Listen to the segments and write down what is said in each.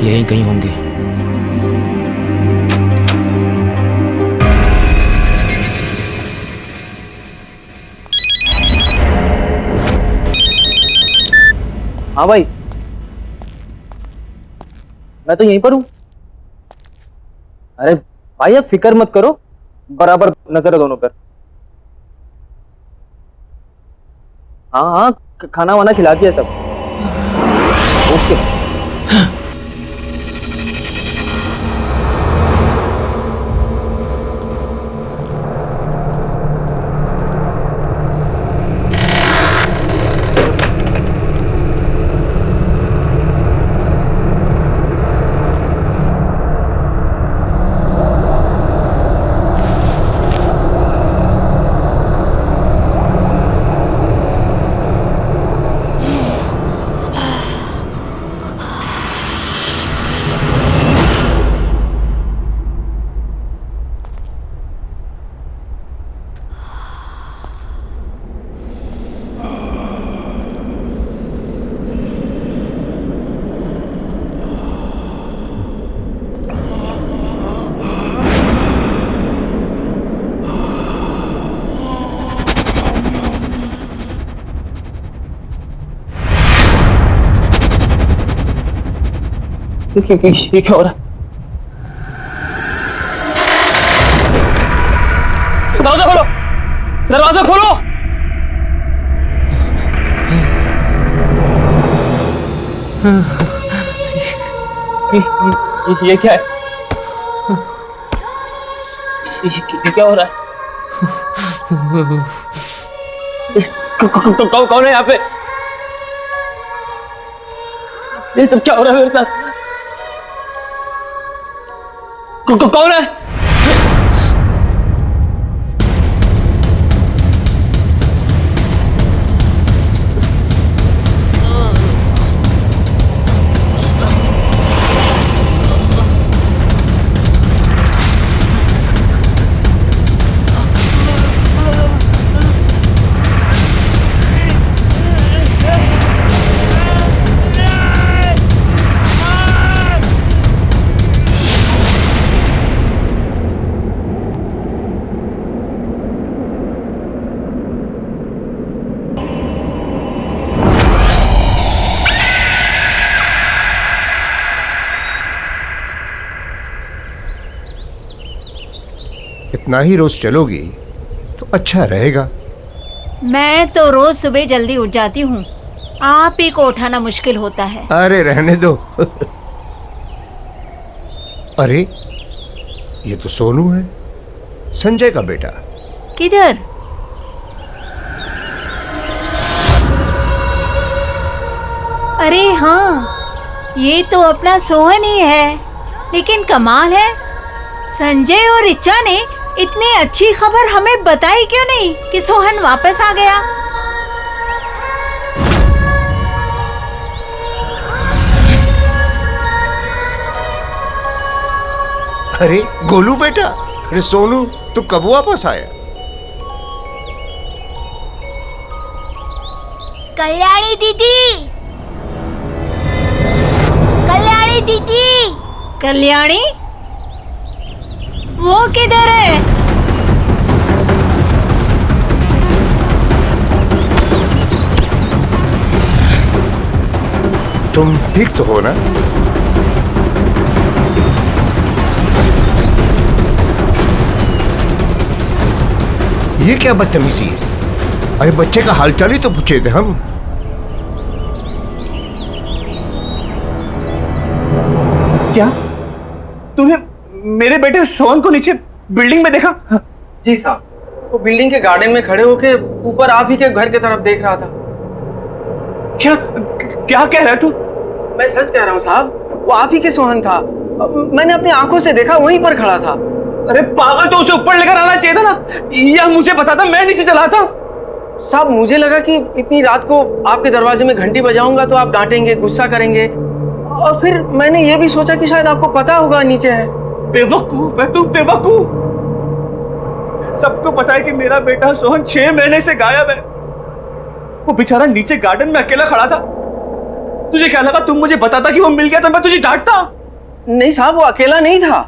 यहीं कहीं होंगे। हाँ भाई, मैं तो यहीं पर हूँ। अरे भाई आप फिक्र मत करो, बराबर नजर है दोनों पर। हाँ हाँ, खाना वाना खिला दिया सब। ओके। ये क्या हो रहा है? दरवाजा खोलो, दरवाजा खोलो। ये क्या है? ये क्या हो रहा है? कौन है यहाँ पे? ये सब क्या हो रहा है मेरे साथ? कौन है? इतना ही रोज चलोगी तो अच्छा रहेगा। मैं तो रोज सुबह जल्दी उठ जाती हूँ, आप ही को उठाना मुश्किल होता है। अरे रहने दो। अरे ये तो सोनू है, संजय का बेटा। किधर? अरे हाँ, ये तो अपना सोहन ही है। लेकिन कमाल है, संजय और रिचा ने इतनी अच्छी खबर हमें बताई क्यों नहीं कि सोहन वापस आ गया। अरे गोलू बेटा, अरे सोनू तू कब वापस आया? कल्याणी दीदी, कल्याणी दीदी, कल्याणी वो किधर है? तुम ठीक तो हो ना? ये क्या बदतमीजी है? अरे बच्चे का हालचाल ही तो पूछे थे हम। क्या तूने मेरे बेटे सोहन को नीचे बिल्डिंग में देखा? जी साहब, वो बिल्डिंग के गार्डन में खड़े होके ऊपर आप ही के घर की तरफ देख रहा था। क्या क्या कह रहा है तू? मैं सच कह रहा हूँ साहब, वो आप ही के सोहन था। मैंने अपनी आंखों से देखा, वहीं पर खड़ा था। अरे पागल, तो उसे ऊपर लेकर आना चाहिए था ना, या मुझे बताता, मैं नीचे चला था। साहब मुझे लगा कि इतनी रात को आपके दरवाजे में घंटी बजाऊंगा तो आप डांटेंगे, गुस्सा करेंगे, और फिर मैंने ये भी सोचा कि शायद आपको पता होगा नीचे है। बेवकूफ है तू, बेवकूफ। सबको पता है कि मेरा बेटा सोहन 6 महीने से गायब है। वो बेचारा नीचे गार्डन में अकेला खड़ा था। तुझे क्या लगा तुम मुझे बताता कि वो मिल गया तो मैं तुझे डांटता? नहीं साहब, वो अकेला नहीं था।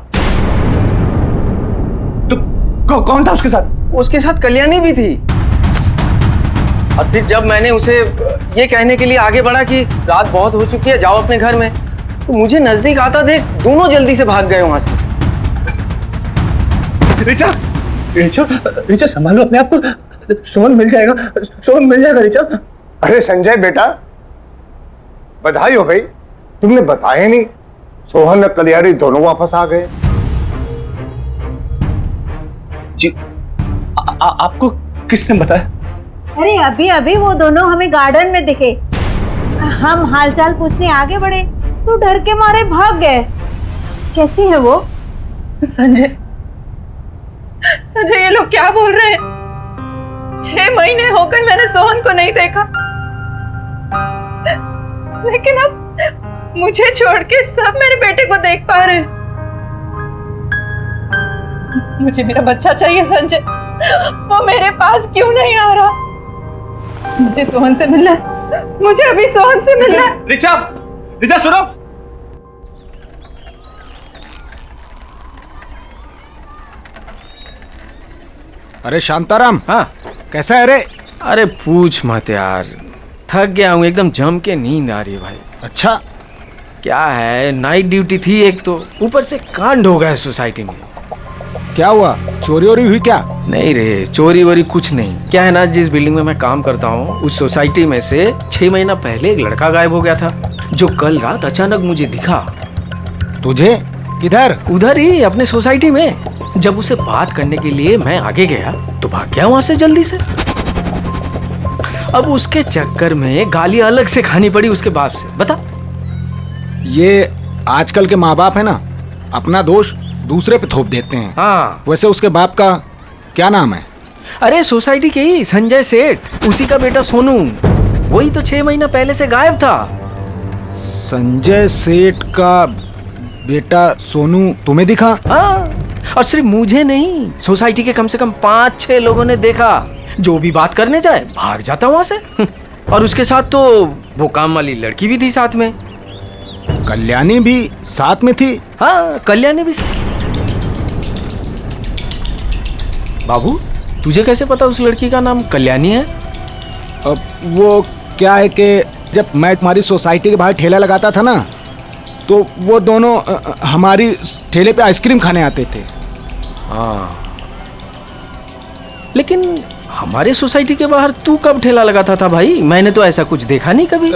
तो कौन था उसके साथ? उसके साथ कल्याणी भी थी। और फिर जब मैंने उसे ये कहने के लिए आगे बढ़ा कि रात बहुत हो चुकी है, जाओ अपने घर में, तो मुझे नजदीक आता देख दोनों जल्दी से भाग गए वहां से। ऋचा, ऋचा, ऋचा संभालो अपने आप को, सोहन मिल जाएगा, सोहन मिल जाएगा ऋचा। अरे संजय बेटा, बधाई हो भाई, तुमने बताया नहीं। सोहन और कल्याणी दोनों वापस आ गए। जी, आपको किसने बताया? अरे अभी अभी वो दोनों हमें गार्डन में दिखे। हम हालचाल पूछने आगे बढ़े तो डर के मारे भाग गए। कैसी है वो? संजय, संजय ये लोग क्या बोल रहे हैं? 6 महीने होकर मैंने सोहन को नहीं देखा, लेकिन अब मुझे छोड़ के सब मेरे बेटे को देख पा रहे हैं। मुझे मेरा बच्चा चाहिए संजय, वो मेरे पास क्यों नहीं आ रहा? मुझे सोहन से मिलना है, मुझे अभी सोहन से मिलना है। ऋचा, ऋचा सुनो। अरे शांताराम, हाँ, कैसा है रे? अरे पूछ मत यार, थक गया हूँ, एकदम जम के नींद आ रही है भाई। अच्छा, क्या है, नाइट ड्यूटी थी एक तो, ऊपर से कांड हो गया सोसाइटी में। क्या हुआ? चोरी वोरी हुई क्या? नहीं रे, चोरी वोरी कुछ नहीं। क्या है ना, जिस बिल्डिंग में मैं काम करता हूँ उस सोसाइटी में से 6 महीना पहले एक लड़का गायब हो गया था, जो कल रात अचानक मुझे दिखा। तुझे? किधर? उधर ही अपने सोसाइटी में। जब उसे बात करने के लिए मैं आगे गया तो भाग गया वहां से जल्दी से। अब उसके चक्कर में गाली अलग से खानी पड़ी उसके बाप से। बता। ये आजकल के माँ बाप है ना, अपना दोष दूसरे पे थोप देते हैं। हाँ, वैसे उसके बाप का क्या नाम है? अरे सोसाइटी के ही संजय सेठ, उसी का बेटा सोनू। वही तो 6 महीना पहले से गायब था। संजय सेठ का बेटा सोनू तुम्हें दिखा? हाँ, और सिर्फ मुझे नहीं, सोसाइटी के कम से कम 5-6 लोगों ने देखा। जो भी बात करने जाए भाग जाता वहां से। और उसके साथ तो वो काम वाली लड़की भी थी साथ में। कल्याणी भी साथ में थी? हाँ, कल्याणी भी। बाबू, तुझे कैसे पता उस लड़की का नाम कल्याणी है? अब वो क्या है कि जब मैं तुम्हारी सोसाइटी के बाहर ठेला लगाता था ना, तो वो दोनों हमारी ठेले पे आइसक्रीम खाने आते थे। हाँ, लेकिन हमारे सोसाइटी के बाहर तू कब ठेला लगाता था भाई? मैंने तो ऐसा कुछ देखा नहीं कभी।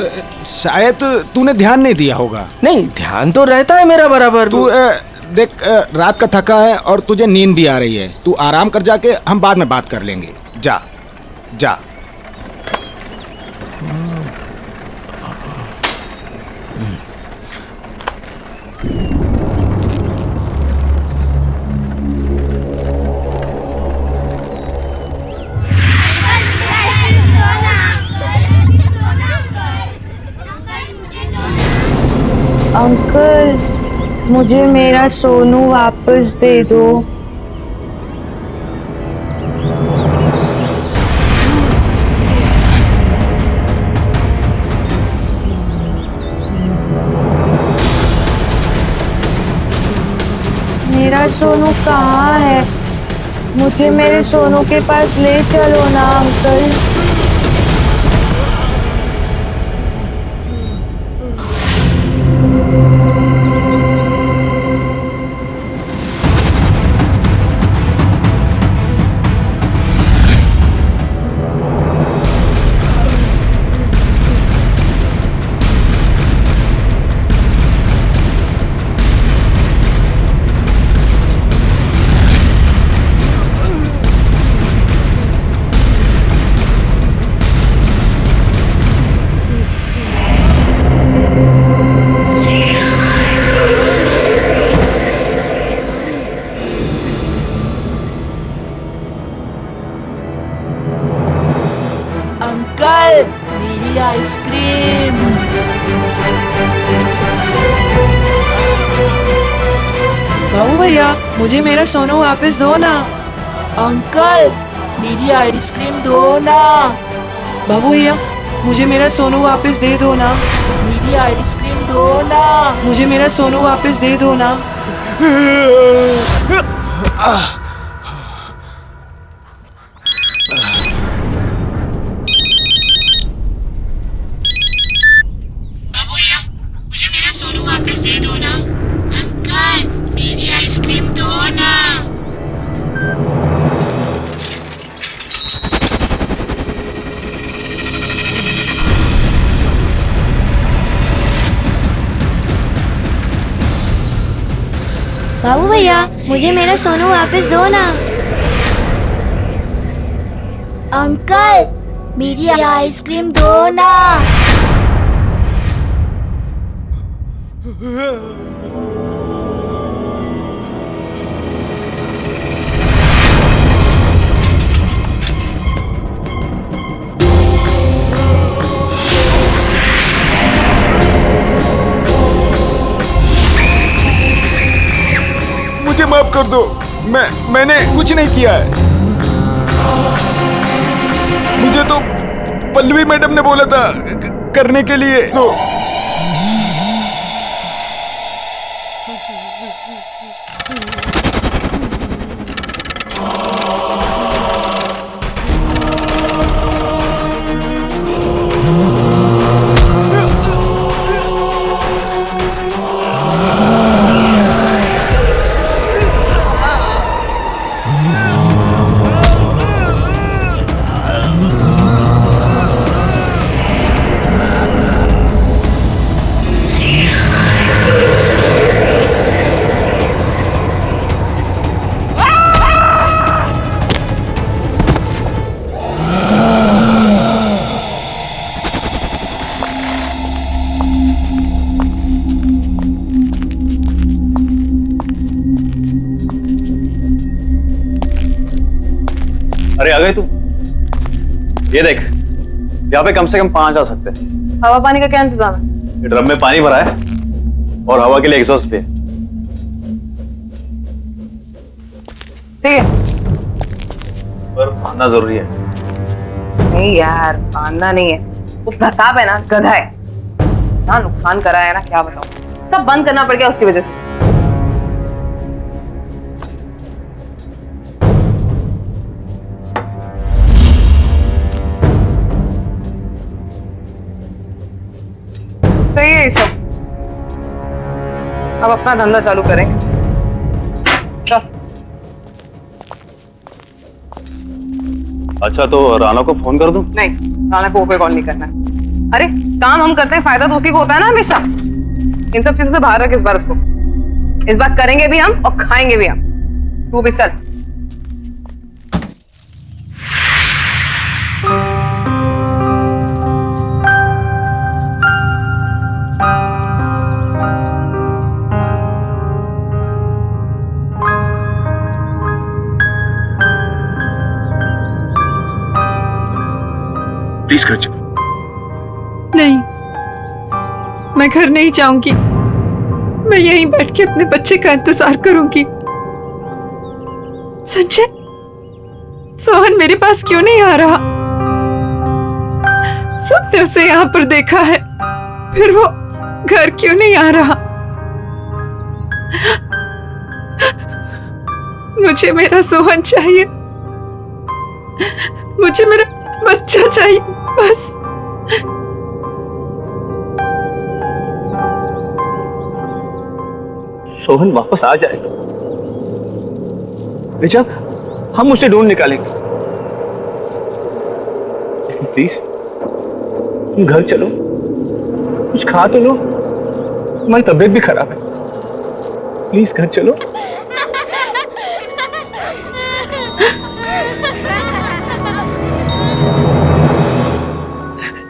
शायद तूने ध्यान नहीं दिया होगा। नहीं, ध्यान तो रहता है मेरा बराबर। तू देख, रात का थका है और तुझे नींद भी आ रही है। तू आराम कर, जाके हम बाद में बात कर लेंगे। जा जा। अंकल, मुझे मेरा सोनू वापस दे दो। मेरा सोनू कहाँ है? मुझे मेरे सोनू के पास ले चलो ना अंकल। अंकल, मेरी आइसक्रीम। बाबू भैया, मुझे मेरा सोनू वापस दो ना। अंकल, मेरी आइसक्रीम दो ना। बाबू भैया, मुझे मेरा सोनू वापस दे दो ना। मेरी आइसक्रीम दो ना। मुझे मेरा सोनू वापस दे दो ना। मुझे मेरा सोनू वापस दे दो ना। अंकल मेरी आइसक्रीम दो ना। बाबू भैया मुझे मेरा सोनू वापस दो ना। अंकल मेरी आइसक्रीम दो ना। मुझे माफ कर दो, मैंने कुछ नहीं किया है। मुझे तो पल्लवी मैडम ने बोला था करने के लिए। तो अरे आ गए तू? ये देख, यहाँ पे कम से कम 5 आ सकते हैं। हवा पानी का क्या इंतजाम है? ये ड्रम में पानी भरा है और हवा के लिए एग्जॉस्ट भी है। ठीक है। पर मानना जरूरी है। नहीं यार, मानना नहीं है। वो प्रताप है ना, गधा है ना, नुकसान करा है ना, क्या बताऊं। सब बंद करना पड़ गया उसकी वजह से। सही है ये सब। अब अपना धंधा चालू करें। चल। अच्छा तो राना को फोन कर दूं? नहीं, राना को कोई कॉल नहीं करना है। अरे काम हम करते हैं, फायदा तो उसी को होता है ना हमेशा। इन सब चीजों से बाहर रख इस बार उसको। इस बार करेंगे भी हम और खाएंगे भी हम। तू भी चल। प्लीज घर चलो। नहीं, मैं घर नहीं जाऊंगी। मैं यहीं बैठ के अपने बच्चे का इंतजार करूंगी। संजय, सोहन मेरे पास क्यों नहीं आ रहा? सबने उसे यहाँ पर देखा है, फिर वो घर क्यों नहीं आ रहा? मुझे मेरा सोहन चाहिए। मुझे मेरा बच्चा चाहिए बस। सोहन वापस आ जाएगा बेचा, हम उसे ढूंढ निकालेंगे। लेकिन प्लीज तुम घर चलो, कुछ खा तो लो, तुम्हारी तबीयत भी खराब है। प्लीज घर चलो।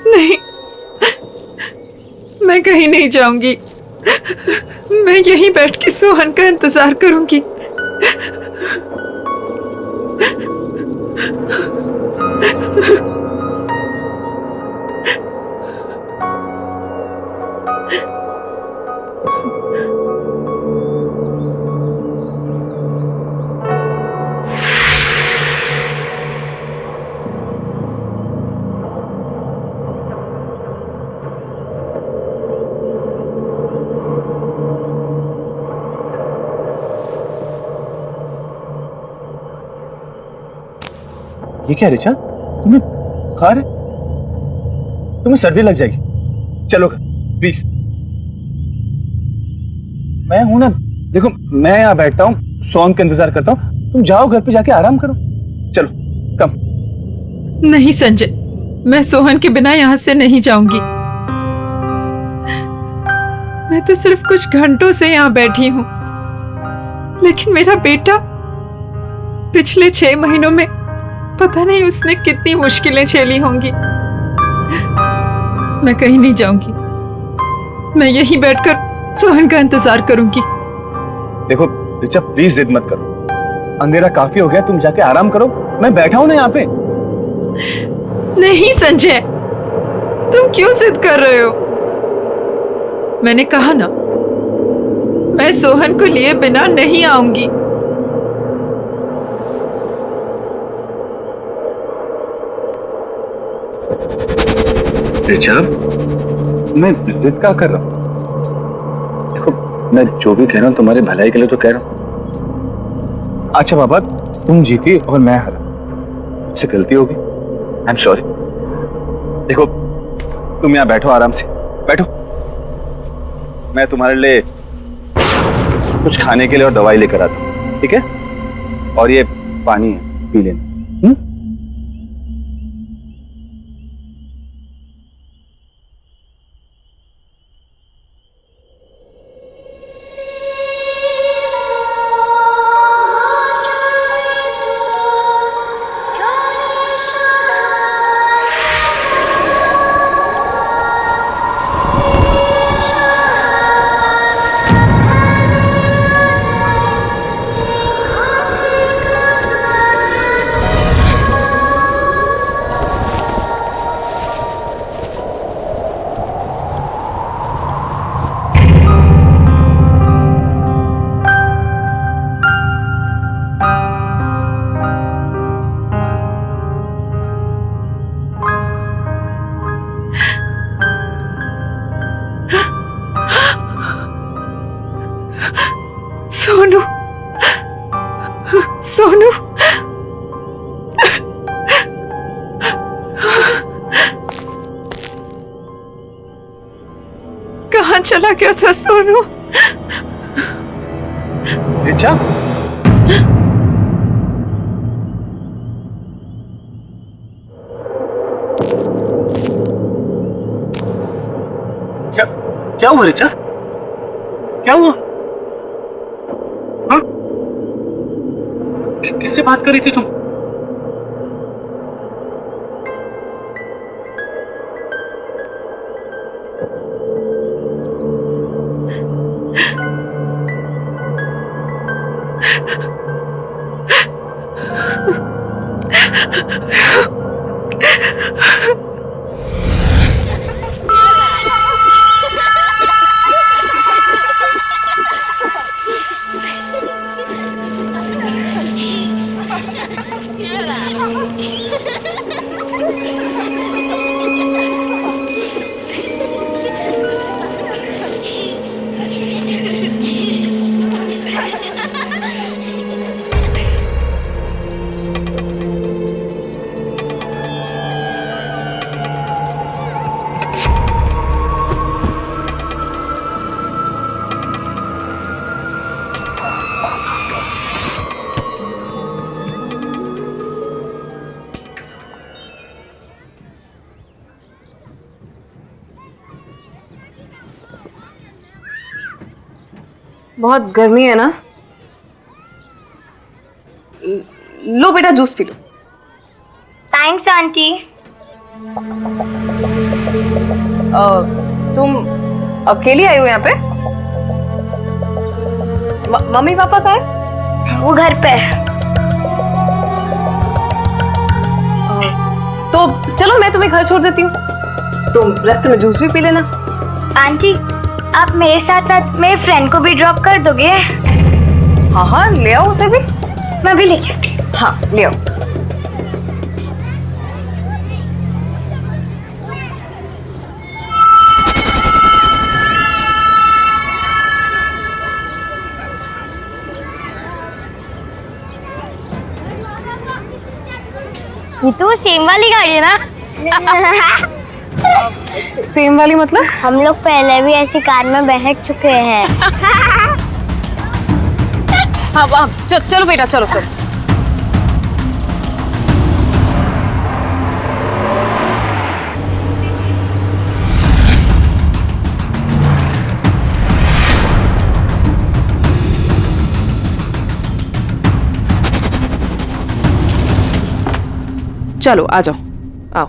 नहीं, मैं कहीं नहीं जाऊंगी। मैं यहीं बैठ के सोहन का इंतजार करूंगी। ये क्या रिचा, तुम्हें बुखार है? तुम्हें सर्दी लग जाएगी, चलो घर प्लीज। मैं हूं ना, देखो मैं यहाँ बैठता हूँ, सोहन का इंतजार करता हूँ, तुम जाओ घर पे जाके आराम करो, चलो कम। नहीं संजय, मैं सोहन के बिना यहाँ से नहीं जाऊंगी। मैं तो सिर्फ कुछ घंटों से यहाँ बैठी हूँ, लेकिन मेरा बेटा पिछले 6 महीनों में पता नहीं उसने कितनी मुश्किलें झेली होंगी। मैं कहीं नहीं जाऊंगी, मैं यहीं बैठकर सोहन का इंतजार करूंगी। देखो रिचा प्लीज जिद मत करो, अंधेरा काफी हो गया, तुम जाके आराम करो, मैं बैठा हूं ना यहाँ पे। नहीं संजय, तुम क्यों जिद कर रहे हो? मैंने कहा ना, मैं सोहन को लिए बिना नहीं आऊंगी। रिचा, मैं जिद क्या कर रहा हूँ? देखो मैं जो भी कह रहा हूँ तुम्हारे भलाई के लिए तो कह रहा हूँ। अच्छा बाबा, तुम जीती और मैं हारा, मुझसे गलती होगी, आई एम सॉरी। देखो तुम यहाँ बैठो, आराम से बैठो, मैं तुम्हारे लिए कुछ खाने के लिए और दवाई लेकर आता हूँ, ठीक है? और ये पानी है, पी लेना। सोनू, सोनू, कहाँ चला गया था सोनू? रिचा, क्या क्या हुआ रिचा? क्या हुआ? हाँ? किससे बात कर रही थी तुम? बहुत गर्मी है ना? लो बेटा जूस पी लो। Thanks aunty. तुम अकेली आई हो यहाँ पे? मम्मी पापा कहाँ है? वो घर पे। तो चलो मैं तुम्हें घर छोड़ देती हूँ, तुम रास्ते में जूस भी पी लेना। आंटी, आप मेरे साथ साथ मेरे फ्रेंड को भी ड्रॉप कर दोगे? हाँ हाँ, ले आओ उसे भी। मैं भी लेके आती हूँ। हाँ ले आओ। ये तो सेम वाली गाड़ी है ना? सेम वाली मतलब? हम लोग पहले भी ऐसी कार में बैठ चुके हैं। हाँ चलो बेटा, चलो चलो। चलो आ जाओ, आओ।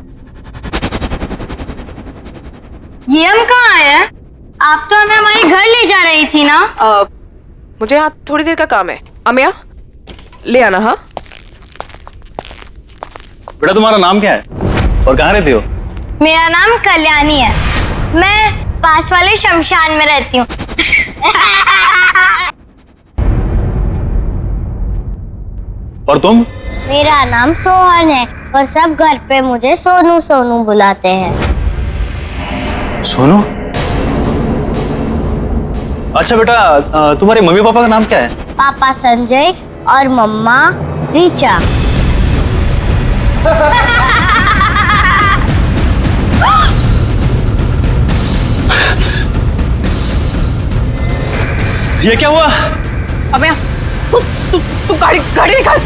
ये हम कहाँ आए हैं? आप तो हमें हमारे घर ले जा रही थी ना? मुझे यहाँ थोड़ी देर का काम है। अमिया ले आना। हाँ बेटा, तुम्हारा नाम क्या है और कहाँ रहती हो? मेरा नाम कल्याणी है। मैं पास वाले शमशान में रहती हूँ। और तुम? मेरा नाम सोहन है और सब घर पे मुझे सोनू सोनू बुलाते हैं। सोनू? अच्छा बेटा, तुम्हारे मम्मी पापा का नाम क्या है? पापा संजय और मम्मा रीचा। ये क्या हुआ? अबे तू गाड़ी निकाल।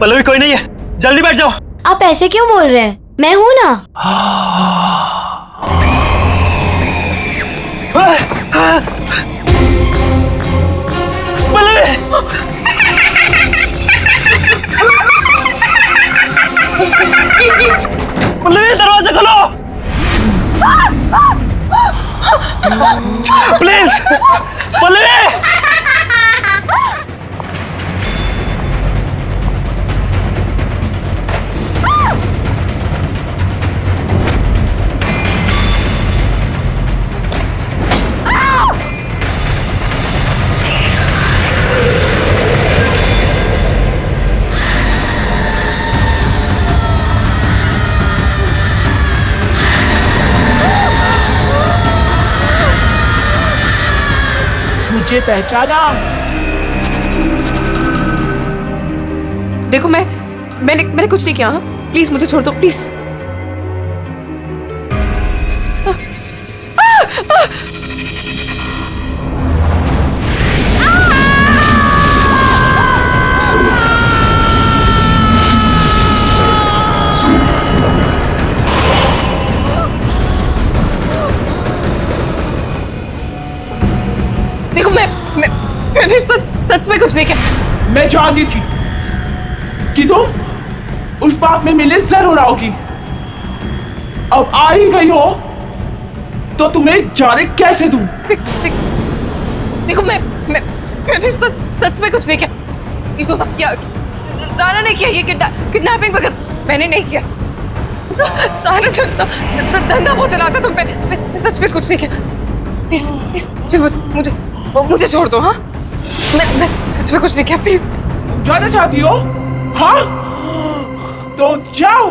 पल्लवी, कोई नहीं है, जल्दी बैठ जाओ। आप ऐसे क्यों बोल रहे हैं? मैं हूं ना। पल्लवी! पल्लवी, दरवाजा खोलो प्लीज। पल्लवी! मुझे पहचाना? देखो मैंने कुछ नहीं किया। हाँ प्लीज मुझे छोड़ दो प्लीज। देखो मैंने सच में कुछ नहीं किया। मैं जानती थी कि तुम उस बात में मिले जरूर आओगी। अब आ ही गई हो तो तुम्हें जाने कैसे दूं? देखो मैंने सच में कुछ नहीं किया। ये जो सब किया राना ने किया। ये किडनैपिंग वगैरह मैंने नहीं किया। सारा धंधा वो चलाता तुम पे। मैं सच में कुछ नहीं किया। प्लीज मुझे छोड़ दो। हाँ मैं सच में कुछ नहीं किया। प्लीज। जाना चाहती हो? हाँ तो जाओ।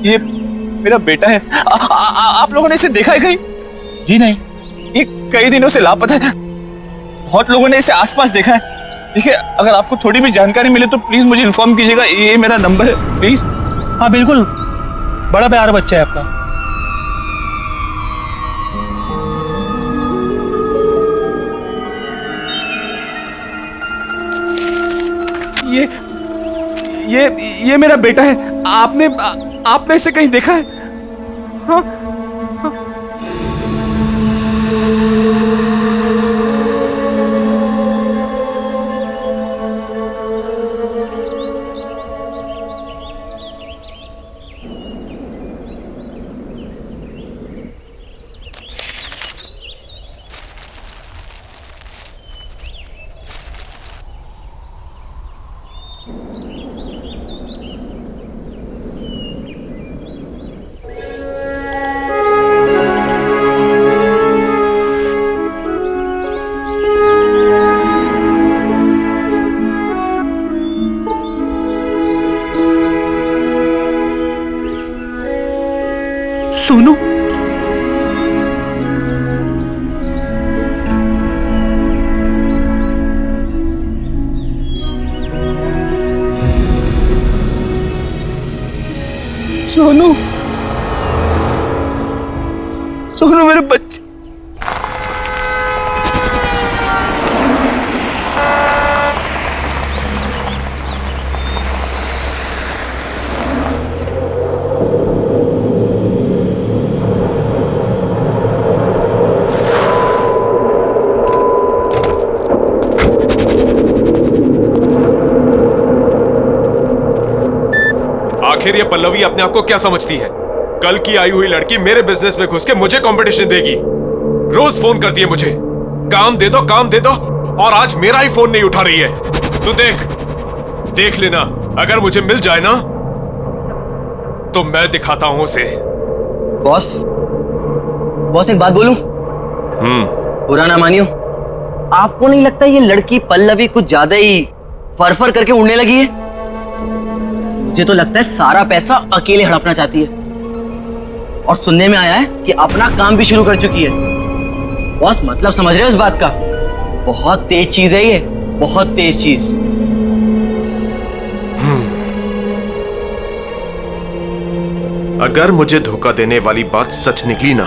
ये मेरा बेटा है। आप लोगों ने इसे देखा है कहीं? जी नहीं। ये कई दिनों से लापता है। बहुत लोगों ने इसे आसपास देखा है। देखिए, अगर आपको थोड़ी भी जानकारी मिले तो प्लीज मुझे इन्फॉर्म कीजिएगा। ये मेरा नंबर है, प्लीज। हाँ बिल्कुल, बड़ा प्यारा बच्चा है आपका। ये मेरा बेटा है। आपने इसे कहीं देखा है? हाँ? सोनू, सोनू, सोनू मेरे बच्चे। आखिर ये पल्लवी अपने आप को क्या समझती है? कल की आई हुई लड़की मेरे बिजनेस में घुस के मुझे कंपटीशन देगी। रोज फोन करती है मुझे, काम दे दो काम दे दो, और आज मेरा ही फोन नहीं उठा रही है। तू देख लेना, अगर मुझे मिल जाए ना तो मैं दिखाता हूं उसे। बॉस एक बात बोलूं? बुरा ना मानियो, आपको नहीं लगता ये लड़की पल्लवी कुछ ज्यादा ही फर करके उड़ने लगी है? मुझे तो लगता है सारा पैसा अकेले हड़पना चाहती है, और सुनने में आया है कि अपना काम भी शुरू कर चुकी है। बॉस मतलब समझ रहे हो इस बात का? बहुत तेज चीज है ये, बहुत तेज चीज। अगर मुझे धोखा देने वाली बात सच निकली ना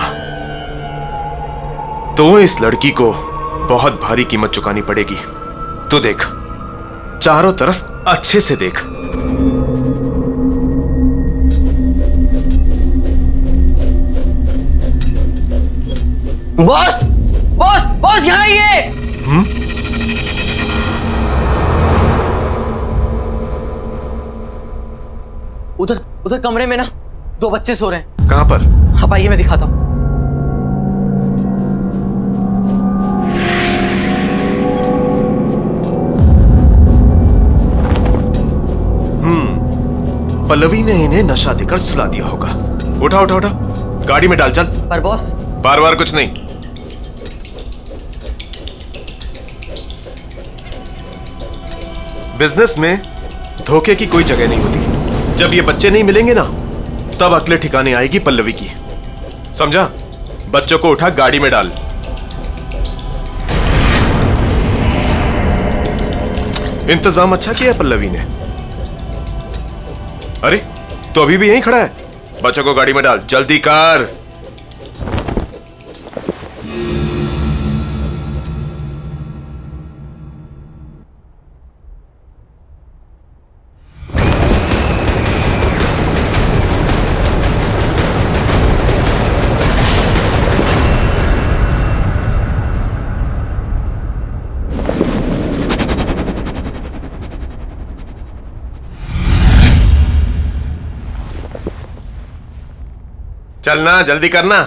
तो इस लड़की को बहुत भारी कीमत चुकानी पड़ेगी। तू देख, चारों तरफ अच्छे से देख। बॉस बॉस बॉस यहाँ आइए। उधर कमरे में ना 2 बच्चे सो रहे हैं। कहां पर? आप आइए, मैं दिखाता हूं। पल्लवी ने इन्हें नशा देकर सुला दिया होगा। उठा उठा उठा, गाड़ी में डाल, चल। पर बॉस, बार बार कुछ नहीं। बिजनेस में धोखे की कोई जगह नहीं होती। जब ये बच्चे नहीं मिलेंगे ना, तब अगले ठिकाने आएगी पल्लवी की। समझा? बच्चों को उठा, गाड़ी में डाल। इंतजाम अच्छा किया पल्लवी ने। अरे तो अभी भी यहीं खड़ा है? बच्चों को गाड़ी में डाल, जल्दी कर। चलना, जल्दी करना।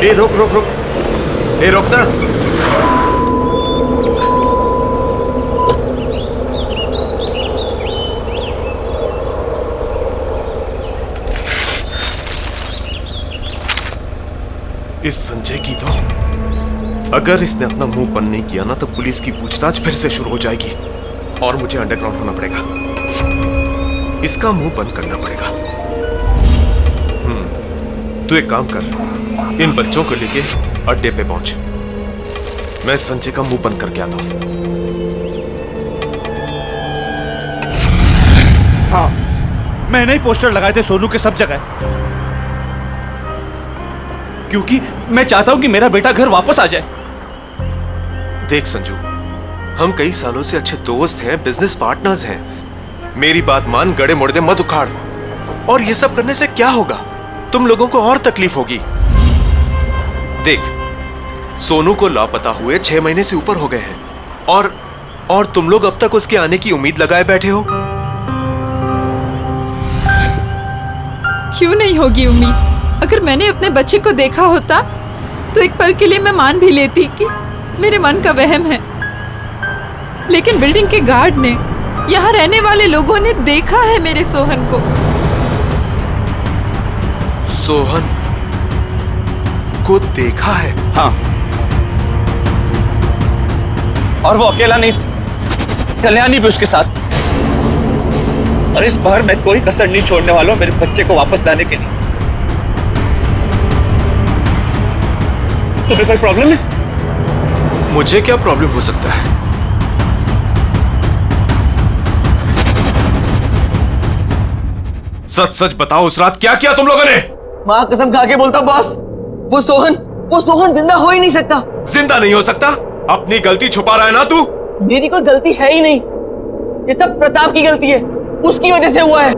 ए रुक रुक रुक, ए रुक ना। इस संजय की तो, अगर इसने अपना मुंह बंद नहीं किया ना तो पुलिस की पूछताछ फिर से शुरू हो जाएगी और मुझे अंडरग्राउंड होना पड़ेगा। इसका मुंह बंद करना पड़ेगा। तू एक काम कर, इन बच्चों को लेके अड्डे पे पहुंच। मैं संजय का मुंह बंद करके आता हूं। हाँ, मैंने ही पोस्टर लगाए थे सोनू के सब जगह, क्योंकि मैं चाहता हूं कि मेरा बेटा घर वापस आ जाए। देख संजू, हम कई सालों से अच्छे दोस्त हैं, बिजनेस पार्टनर्स हैं। मेरी बात मान, गड़े मुड़दे मत उखाड़। और ये सब करने से क्या होगा? तुम लोगों को और तकलीफ होगी। देख, सोनू को लापता हुए 6 महीने से ऊपर हो गए हैं और तुम लोग अब तक उसके आने की उम्मीद लगाए बैठे हो। क्यों नहीं होगी उम्मीद? अगर मैंने अपने बच्चे को देखा होता तो एक पल के लिए मैं मान भी लेती कि मेरे मन का वहम है। लेकिन बिल्डिंग के गार्ड ने, यहाँ रहने वाले लोगों ने देखा है मेरे सोहन को। सोहन को देखा है? हाँ, और वो अकेला नहीं था, कल्याणी भी उसके साथ। और इस बार मैं कोई कसर नहीं छोड़ने वाला हूं मेरे बच्चे को वापस लाने के लिए। तुम्हें कोई प्रॉब्लम है? मुझे क्या प्रॉब्लम हो सकता है? सच सच बताओ, उस रात क्या किया तुम लोगों ने? माँ कसम खा के बोलता बॉस, वो सोहन जिंदा हो ही नहीं सकता। जिंदा नहीं हो सकता? अपनी गलती छुपा रहा है ना तू? मेरी कोई गलती है ही नहीं, ये सब प्रताप की गलती है। उसकी वजह से हुआ है।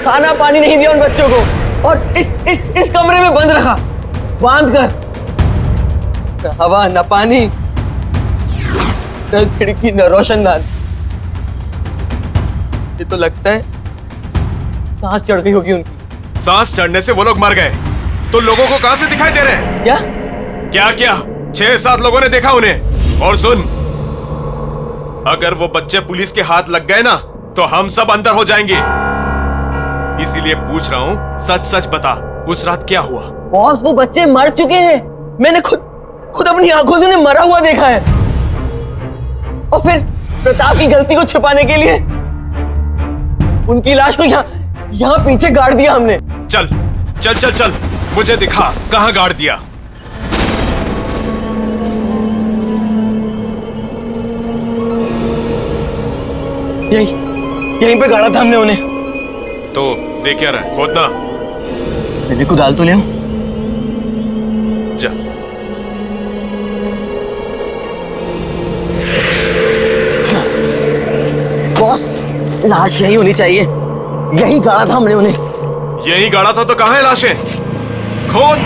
खाना पानी नहीं दिया उन बच्चों को और इस कमरे में बंद रखा, बांध कर। न हवा न पानी, न खिड़की न रोशनदान। ये तो लगता है सांस चढ़ गई होगी उनकी। सांस चढ़ने से वो लोग मर गए तो लोगों को कहां से दिखाई दे रहे हैं? क्या 6-7 लोगों ने देखा उन्हें। और सुन, अगर वो बच्चे पुलिस के हाथ लग गए ना तो हम सब अंदर हो जाएंगे। इसीलिए पूछ रहा हूं, सच सच बता, उस रात क्या हुआ? बॉस, वो बच्चे मर चुके हैं। मैंने खुद अपनी आंखों से उन्हें मरा हुआ देखा है। और फिर प्रताप की गलती को छुपाने के लिए उनकी लाश को यहाँ पीछे गाड़ दिया हमने। चल चल चल चल, मुझे दिखा कहां गाड़ दिया। यहीं पे गाड़ा था हमने उन्हें। तो देख क्या रहा है? खोदना। मैंने को डाल तो ले जा। बॉस, लाश यही होनी चाहिए। यही गाड़ा था हमने उन्हें। यही गाड़ा था तो कहां है लाशें? खोद।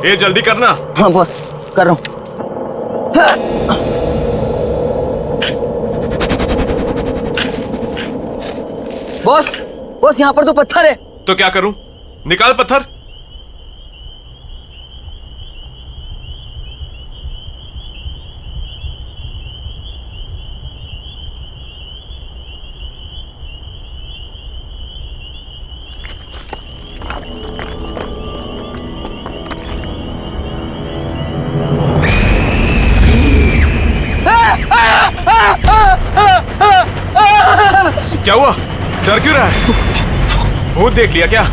ये जल्दी करना। हाँ बॉस, कर रहा हूं। बॉस, यहाँ पर तो पत्थर है। तो क्या करूं? निकाल पत्थर। क्या हुआ? डर क्यों रहा है? भूत देख लिया क्या?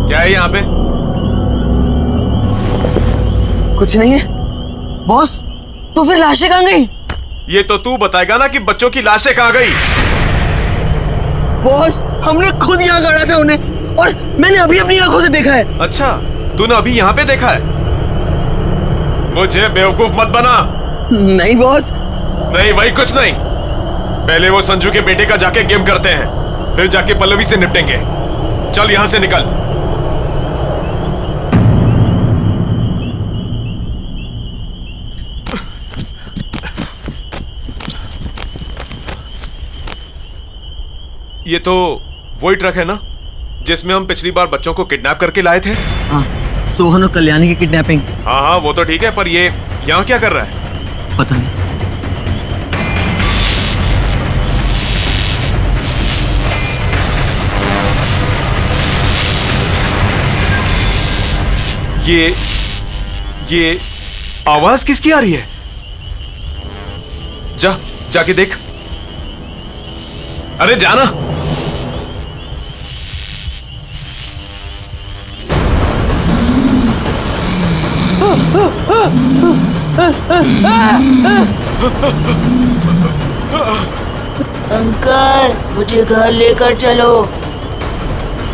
क्या है यहाँ पे? कुछ नहीं है बॉस। तो फिर लाशें कहाँ गई? ये तो तू बताएगा ना कि बच्चों की लाशें कहाँ गई। बॉस, हमने खुद यहाँ गाड़ा था उन्हें और मैंने अभी अपनी आंखों से देखा है। अच्छा, तूने अभी यहाँ पे देखा है? मुझे बेवकूफ मत बना। नहीं बॉस। नहीं, वही कुछ नहीं। पहले वो संजू के बेटे का जाके गेम करते हैं, फिर जाके पल्लवी से निपटेंगे। चल यहां से निकल। ये तो वही ट्रक है ना जिसमें हम पिछली बार बच्चों को किडनैप करके लाए थे? हाँ, सोहन और कल्याणी की किडनैपिंग। हाँ हाँ, वो तो ठीक है, पर ये यहाँ क्या कर रहा है? पता नहीं। ये आवाज किसकी आ रही है? जाके देख। अरे जाना। अंकल, मुझे घर लेकर चलो,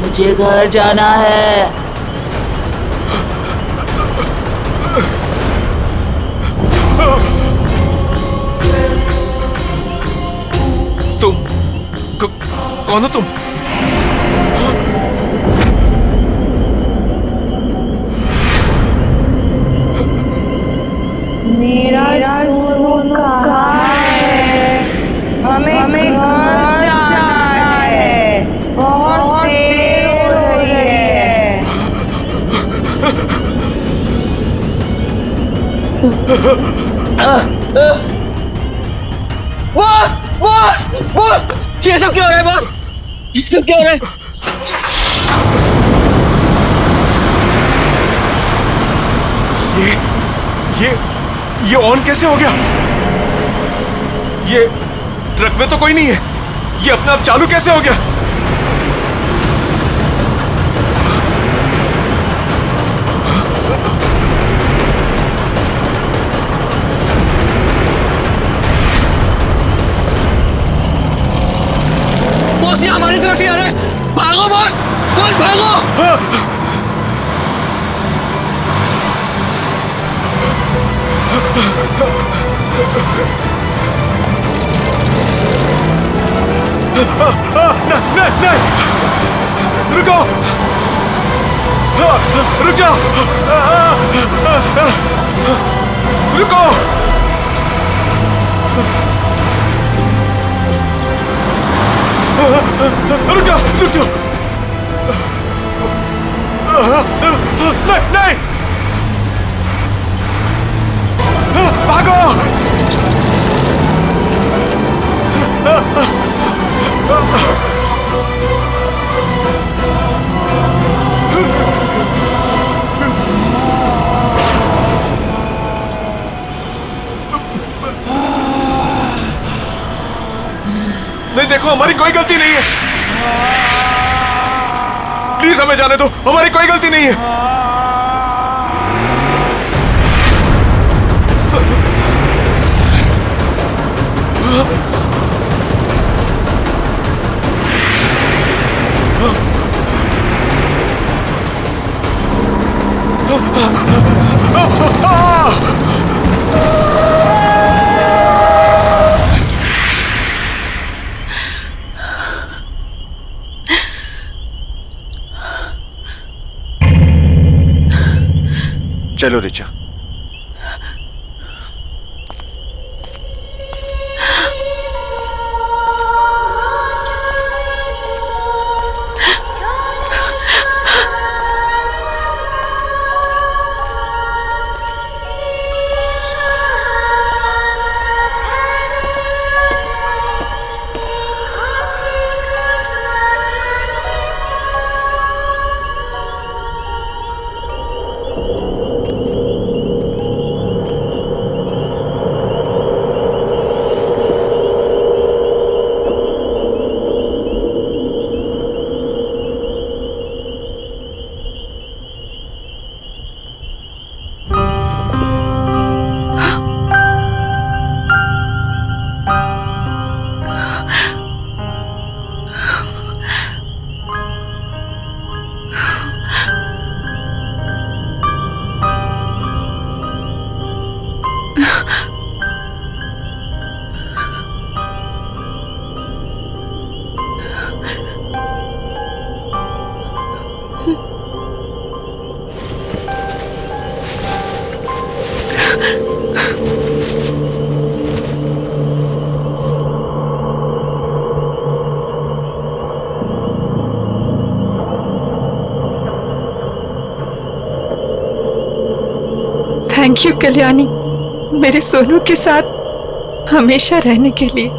मुझे घर जाना है। तुम कौन हो तुम? मेरा सोनू कहाँ है? हमें घर जाना है, बहुत देर हो रही है। बॉस बॉस बॉस, ये सब क्या हो रहा है बॉस? ये सब क्या हो रहा है? ये ऑन कैसे हो गया? ये ट्रक में तो कोई नहीं है, ये अपने आप चालू कैसे हो गया? बॉस, ये हमारी तरफ ही आ रहा है। भागो बॉस, बॉस भागो। नहीं, रुको, रुक जाओ, रुको। रुक जाओ। नहीं, भागो। नहीं, देखो, हमारी कोई गलती नहीं है। प्लीज हमें जाने दो, हमारी कोई गलती नहीं है। चलो रिचा। थैंक यू कल्याणी, मेरे सोनू के साथ हमेशा रहने के लिए।